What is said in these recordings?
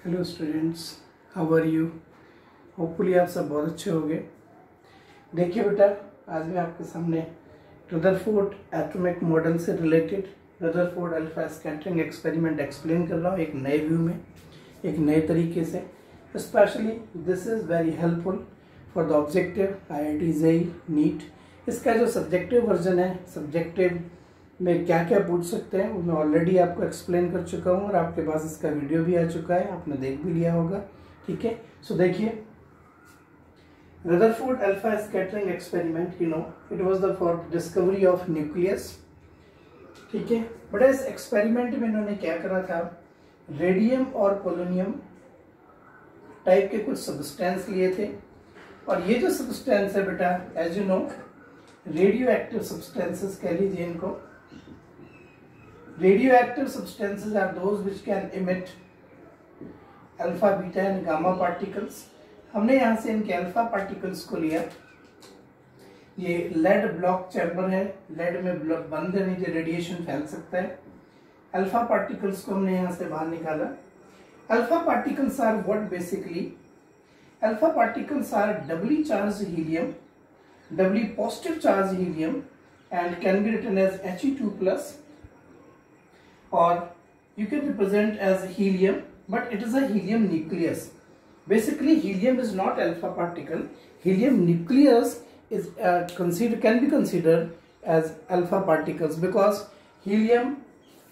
Hello students, how are you. Hopefully आप सब बहुत अच्छे होंगे। देखिए बेटा, आज मैं आपके सामने रदरफोर्ड एटॉमिक मॉडल से related Rutherford alpha scattering experiment explain कर रहा हूँ एक नए व्यू में, एक नए तरीके से। Specially this is very helpful for the objective IIT JEE NEET. इसका जो सब्जेक्टिव वर्जन है, सब्जेक्टिव में क्या क्या पूछ सकते हैं वो मैं ऑलरेडी आपको एक्सप्लेन कर चुका हूँ और आपके पास इसका वीडियो भी आ चुका है, आपने देख भी लिया होगा। ठीक है, सो देखिए, Rutherford alpha scattering experiment, you know, it was the for discovery of nucleus. ठीक है, बट इस एक्सपेरिमेंट में इन्होंने क्या करा था, रेडियम और पोलोनियम टाइप के कुछ सब्सटेंस लिए थे। और ये जो सब्सटेंस है बेटा, as you know, radioactive substances कह लीजिए इनको। Radioactive substances are those which can emit alpha, beta and gamma particles। हमने यहाँ से इनके अल्फा पार्टिकल्स को लिया। ये लेड ब्लॉक चैम्बर है, लेड में ब्लॉक बंद है, नहीं तो रेडिएशन फैल सकता है। अल्फा पार्टिकल्स को हमने यहाँ से बाहर निकाला। Alpha particles are what basically, alpha particles are doubly charged helium, doubly positive charged helium and can be written as He2+, or you can represent as helium, but it is a helium nucleus. Basically helium is not alpha particle. Helium nucleus is can be considered as alpha particles because helium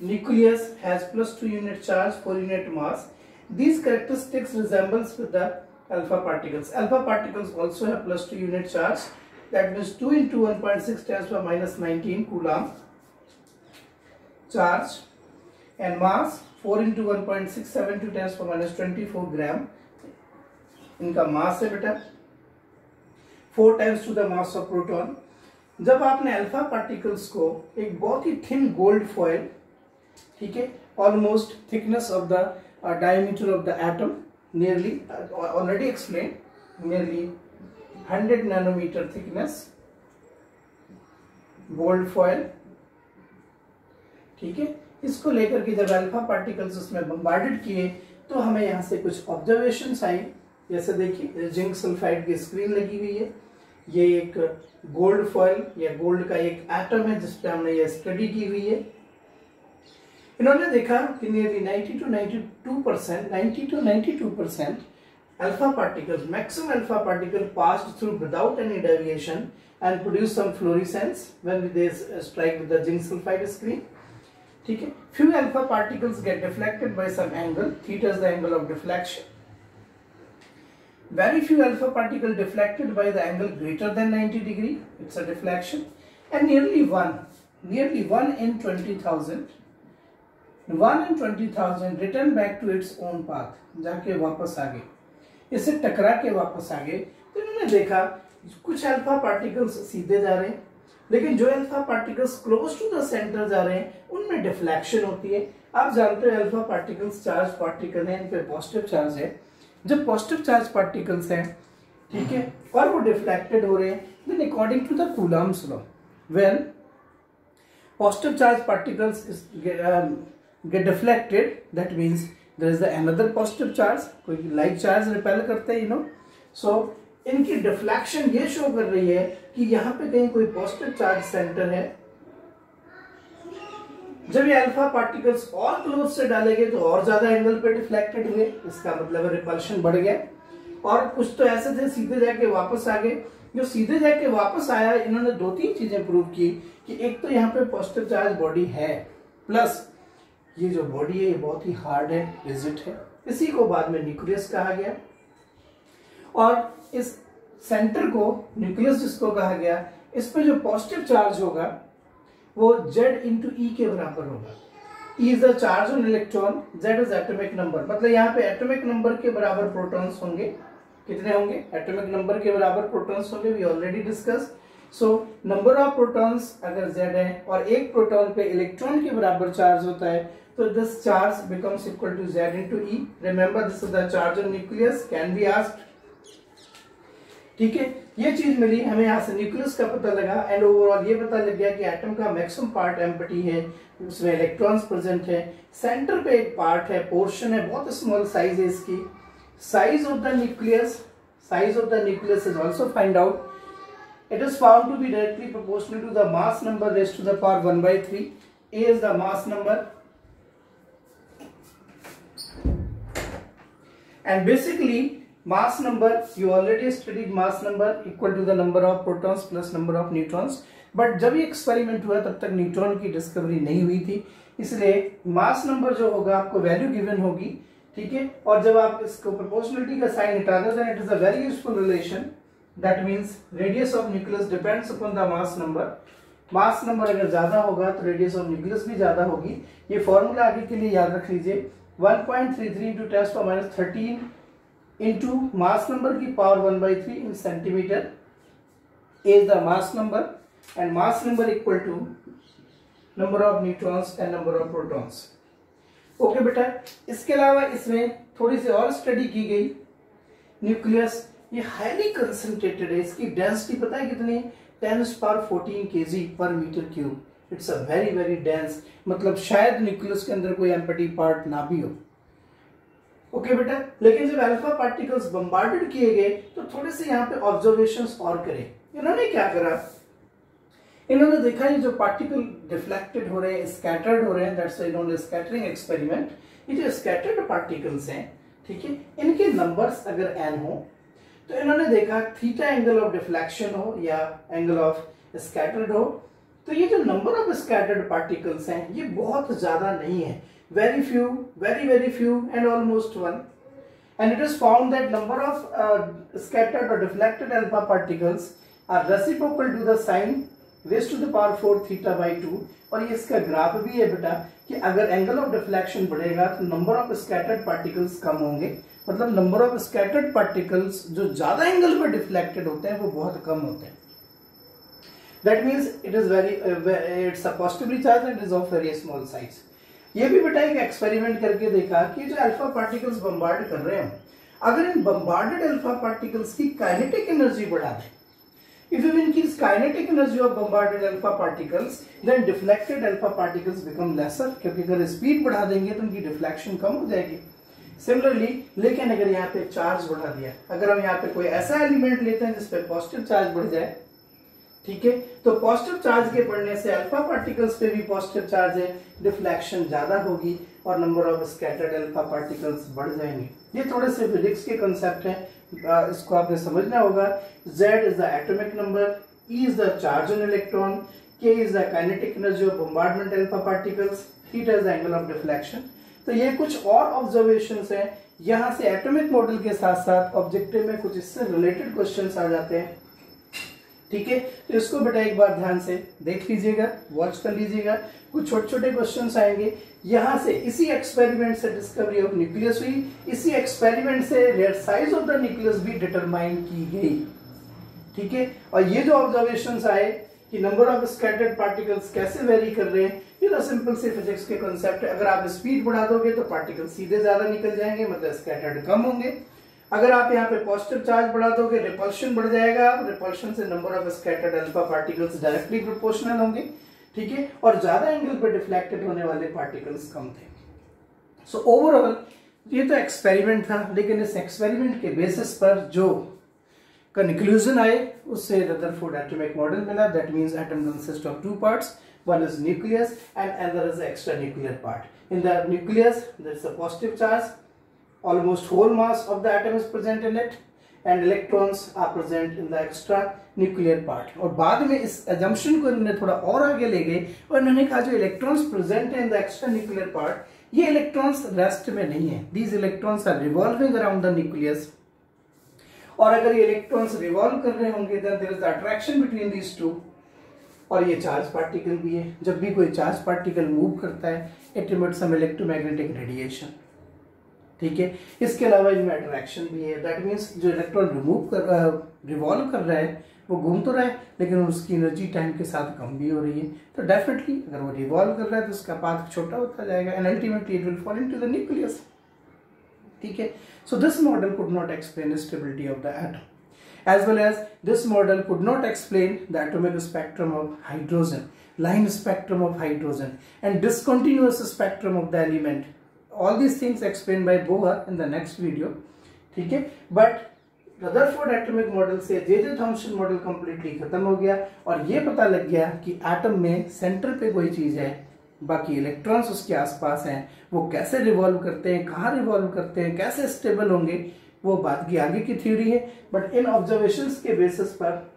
nucleus has +2 unit charge, 4 unit mass. These characteristics resembles with the alpha particles. Alpha particles also have +2 unit charge, that means 2 into 1.6 × -19 coulomb charge, and mass 4 into 1.672 × -24 gram इनका mass है बेटा, 4 times to the mass of proton. जब आपने alpha particles को एक बहुत ही thin gold foil, ठीक है, almost thickness of the diameter of the atom, nearly already explain, nearly 100 nanometre thickness gold foil, ठीक है, इसको लेकर के जब अल्फा पार्टिकल्स उसमें बम्बार्डेड किए तो हमें यहाँ से कुछ ऑब्जर्वेशंस आई। जैसे देखिए, जिंक सल्फाइड की स्क्रीन लगी हुई है, ये एक गोल्ड फॉयल या गोल्ड का एक एटम है जिस पे हमने ये स्टडी की हुई है। इन्होंने देखा कि nearly 90 to 92% alpha particles, maximum alpha particle passed through without any deviation and produce some fluorescence when they strike with the zinc sulphide screen. ठीक है, few alpha particles get deflected by some angle, theta is the angle of deflection. Very few alpha particles deflected by the angle greater than 90 degree, it's a deflection, and nearly one in 20,000, 1 in 20,000 return back to its own path, जाके वापस आ गए, इससे टकरा के वापस आ गए। तो इन्होंने देखा कुछ अल्फा पार्टिकल्स सीधे जा रहे हैं, लेकिन जो alpha particles close to the centre जा रहे हैं उनमें डिफ्लेक्शन होती है। आप जानते हो अल्फा पार्टिकल्स चार्ज पार्टिकल हैं, इन पे पॉजिटिव चार्ज है। जब पॉजिटिव चार्ज पार्टिकल्स हैं, ठीक है, और वो डिफ्लेक्टेड हो रहे हैं, then according to the Coulomb's law, when positive charge particles get deflected, that means there is another positive charge, कोई लाइक चार्ज रिपेल करते हैं, यू नो। सो इनकी डिफ्लेक्शन ये शो कर रही है कि यहाँ पे कहीं कोई पॉजिटिव चार्ज सेंटर है। जब ये अल्फा पार्टिकल्स और क्लोज से डाले गए तो और ज्यादा एंगल पे डिफ्लेक्टेड हुए, इसका मतलब रिपल्शन बढ़ गया। और कुछ तो ऐसे थे सीधे जाके वापस आ गए। जो सीधे जाके वापस आया, इन्होंने 2-3 चीजें प्रूव की कि एक तो यहाँ पे पॉजिटिव चार्ज बॉडी है, प्लस ये जो बॉडी है ये बहुत ही हार्ड है, रिजिड है। इसी को बाद में न्यूक्लियस कहा गया। और इस सेंटर को न्यूक्लियस जिसको कहा गया, इस पे जो पॉजिटिव चार्ज होगा वो Z/E के बराबर होगा। E is the charge on electron, Z is atomic number, मतलब यहाँ पे एटॉमिक नंबर के बराबर प्रोटॉन्स होंगे। कितने होंगे? एटॉमिक नंबर के बराबर प्रोटॉन्स होंगे, we already discuss. So number of protons अगर Z है और एक प्रोटॉन पे इलेक्ट्रॉन के बराबर चार्ज होता है, तो this charge becomes equal to Z/E। Remember, this is the charge on nucleus, can be asked. ठीक है, ये चीज मिली हमें, यहाँ से न्यूक्लियस का पता लगा एंड ओवरऑल ये पता लग गया कि एटम का मैक्सिमम पार्ट एम्प्टी है, उसमें इलेक्ट्रॉन्स प्रेजेंट है, सेंटर पे एक पार्ट है, पोर्शन है, बहुत स्मॉल साइज है इसकी। Size of the nucleus is also find out. It is found to be directly proportional to the mass number raised to the power 1/3. A is the mass number, and basically mass number, you already studied mass number equal to the number of protons plus number of neutrons. But जब ये experiment हुआ तब तक neutron की discovery नहीं हुई थी, इसलिए मास नंबर जो होगा आपको वैल्यू गिवन होगी, ठीक है। और जब आप इसको प्रोपोर्शनलिटी का साइन हटा दो, then it is a very useful relation, that means radius of nucleus depends upon the mass number. Mass number अगर ज्यादा होगा तो रेडियस ऑफ न्यूक्लियस भी ज्यादा होगी। ये फॉर्मूला आगे के लिए याद रख लीजिए, 1.33 इंटू 10⁻13 इंटू मास नंबर की power 1/3 in centimetre is the mass number, and mass number equal to number of neutrons and number of protons. Okay बेटा, इसके अलावा इसमें थोड़ी सी और स्टडी की गई। न्यूक्लियस ये हाईली कंसंट्रेटेड है, इसकी डेंसिटी पता है कितनी, 10⁻14 kg पर metre cube. It's a very very dense, मतलब शायद न्यूक्लियस के अंदर कोई एम्प्टी पार्ट ना भी हो। ओके बेटा, लेकिन जब अल्फा पार्टिकल्स बम्बार्डेड किए गए तो थोड़े से यहाँ पे ऑब्जर्वेशंस और करें। इन्होंने क्या करा, इन्होंने देखा ये जो पार्टिकल डिफ्लेक्टेड हो रहे हैं, स्कैटर्ड हो रहे हैं, दैट्स व्हाई इन्होंने स्कैटरिंग एक्सपेरिमेंट। ये जो स्कैटर्ड पार्टिकल्स हैं, ठीक है, इनके नंबर्स अगर n हो तो इन्होंने देखा थीटा एंगल ऑफ डिफ्लेक्शन हो या एंगल ऑफ स्कैटर्ड हो, तो ये जो नंबर ऑफ स्कैटर्ड पार्टिकल्स हैं ये बहुत ज्यादा नहीं है, very few, very few and almost one. And it is found that number of scattered or deflected alpha particles are reciprocal to the sine raise to the power 4 theta by 2। और ये इसका graph भी है बेटा कि अगर angle of deflection बढ़ेगा तो नंबर ऑफ स्कैटर्ड पार्टिकल्स कम होंगे, मतलब नंबर ऑफ स्कैटर्ड पार्टिकल्स जो ज्यादा एंगल पर डिफ्लेक्टेड होते हैं वो बहुत कम होते हैं। That means it is it's a positively charge and is of very small size. ये भी बेटा एक एक्सपेरिमेंट करके देखा कि जो अल्फा पार्टिकल्स बम्बार्ड कर रहे हैं, अगर इन बम्बार्डेड अल्फा पार्टिकल्स की काइनेटिक एनर्जी बढ़ा दें, if you increase kinetic energy of bombarded alpha particles, then deflected alpha particles become lesser, क्योंकि अगर स्पीड बढ़ा देंगे तो उनकी डिफ्लेक्शन कम हो जाएगी। सिमिलरली, लेकिन अगर यहाँ पे चार्ज बढ़ा दिया, अगर हम यहाँ पे कोई ऐसा एलिमेंट लेते हैं जिसपे पॉजिटिव चार्ज बढ़ जाए, ठीक है, तो पॉजिटिव चार्ज के बढ़ने से अल्फा पार्टिकल्स पे भी पॉजिटिव चार्ज है, डिफ्लेक्शन ज्यादा होगी और number of scattered alpha particles बढ़ जाएंगे। ये थोड़े से फिजिक्स के कंसेप्ट हैं, इसको आपने समझना होगा। Z is the atomic number, E is the charge on electron, K is the kinetic energy of bombardment alpha particles, theta is the angle of deflection। तो ये कुछ और ऑब्जर्वेशंस हैं। यहाँ से एटॉमिक मॉडल के साथ साथ ऑब्जेक्टिव में कुछ इससे रिलेटेड क्वेश्चंस आ जाते हैं, ठीक है। तो इसको बेटा एक बार ध्यान से देख लीजिएगा, वॉच कर लीजिएगा, कुछ छोटे छोटे क्वेश्चंस आएंगे। यहाँ से इसी एक्सपेरिमेंट से डिस्कवरी ऑफ न्यूक्लियस हुई, इसी एक्सपेरिमेंट से साइज ऑफ द न्यूक्लियस भी डिटरमाइन की गई, ठीक है। और ये जो ऑब्जर्वेशंस आए कि नंबर ऑफ स्कैटर्ड पार्टिकल्स कैसे वेरी कर रहे हैं, ये तो सिंपल से फिजिक्स के कॉन्सेप्ट है। अगर आप स्पीड बढ़ा दोगे तो पार्टिकल सीधे ज्यादा निकल जाएंगे, मतलब स्कैटर्ड कम होंगे। अगर आप यहाँ पे पॉजिटिव चार्ज बढ़ा दोगे, रिपल्शन बढ़ जाएगा, रिपल्शन से number of scattered alpha particles directly proportional होंगे, ठीक है, और ज्यादा एंगल पर डिफ्लेक्टेड होने वाले पार्टिकल्स कम थे। सो ओवरऑल ये तो एक्सपेरिमेंट था, लेकिन इस एक्सपेरिमेंट के बेसिस पर जो कंक्लूजन आए उससे रदरफोर्ड एटॉमिक मॉडल मिला। That means atom consist of two parts, one is nucleus and another is the extranuclear part. In the nucleus there is a positive charge, almost whole mass of the atom is present in it, and electrons are present in the extra nuclear part। और बाद में इस assumption को इन्होंने थोड़ा और आगे ले गए और इन्होंने कहा जो electrons present in the extra nuclear part, ये electrons rest में नहीं है, these electrons are revolving around the nucleus। और अगर ये electrons revolve कर रहे होंगे then there is the attraction between these two, और ये चार्ज पार्टिकल भी है। जब भी कोई चार्ज पार्टिकल मूव करता है it emits some electromagnetic radiation, ठीक है। इसके अलावा इनमें अट्रैक्शन भी है। दैट मीन्स जो इलेक्ट्रॉन रिवॉल्व कर रहा है वो घूम तो रहा है, लेकिन उसकी एनर्जी टाइम के साथ कम भी हो रही है। तो डेफिनेटली अगर वो रिवॉल्व कर रहा है तो उसका पाथ छोटा होता जाएगा and ultimately it will fall into the nucleus, ठीक है। So this model could not explain stability of the atom. as well as this model could not explain the atomic spectrum of hydrogen, line spectrum of hydrogen, and discontinuous spectrum of the element. All these things explained by Bohr in the next video. ठीक है, but Rutherford atomic model से J Thomson model completely खत्म हो गया और ये पता लग गया कि एटम में सेंटर पे कोई चीज है, बाकी इलेक्ट्रॉन्स उसके आसपास हैं, वो कैसे रिवॉल्व करते हैं, कहाँ रिवॉल्व करते हैं, कैसे स्टेबल होंगे, वो बात की आगे की थ्योरी है। बट इन ऑब्जर्वेशंस के बेसिस पर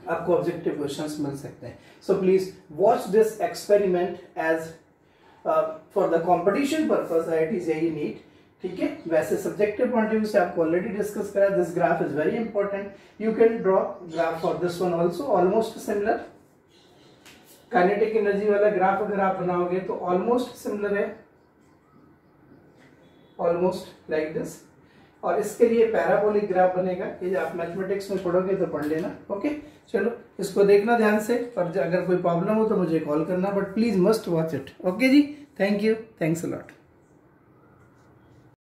आपको ऑब्जेक्टिव क्वेश्चंस मिल सकते हैं। So please watch this experiment as for the competition purpose IIT JEE NEET. ठीक है, वैसे सब्जेक्टिव पॉइंट ऑफ व्यू से आपको ऑलरेडी डिस्कस करा। This graph is very important, you can draw graph for this one also, almost similar. Kinetic energy वाला graph अगर आप बनाओगे तो ऑलमोस्ट सिमिलर है, ऑलमोस्ट लाइक दिस। और इसके लिए पैराबोलिक ग्राफ बनेगा, ये आप मैथमेटिक्स में पढ़ोगे तो पढ़ लेना। ओके, चलो इसको देखना ध्यान से, पर अगर कोई प्रॉब्लम हो तो मुझे कॉल करना, but please must watch it. Okay जी, thank you, thanks a lot.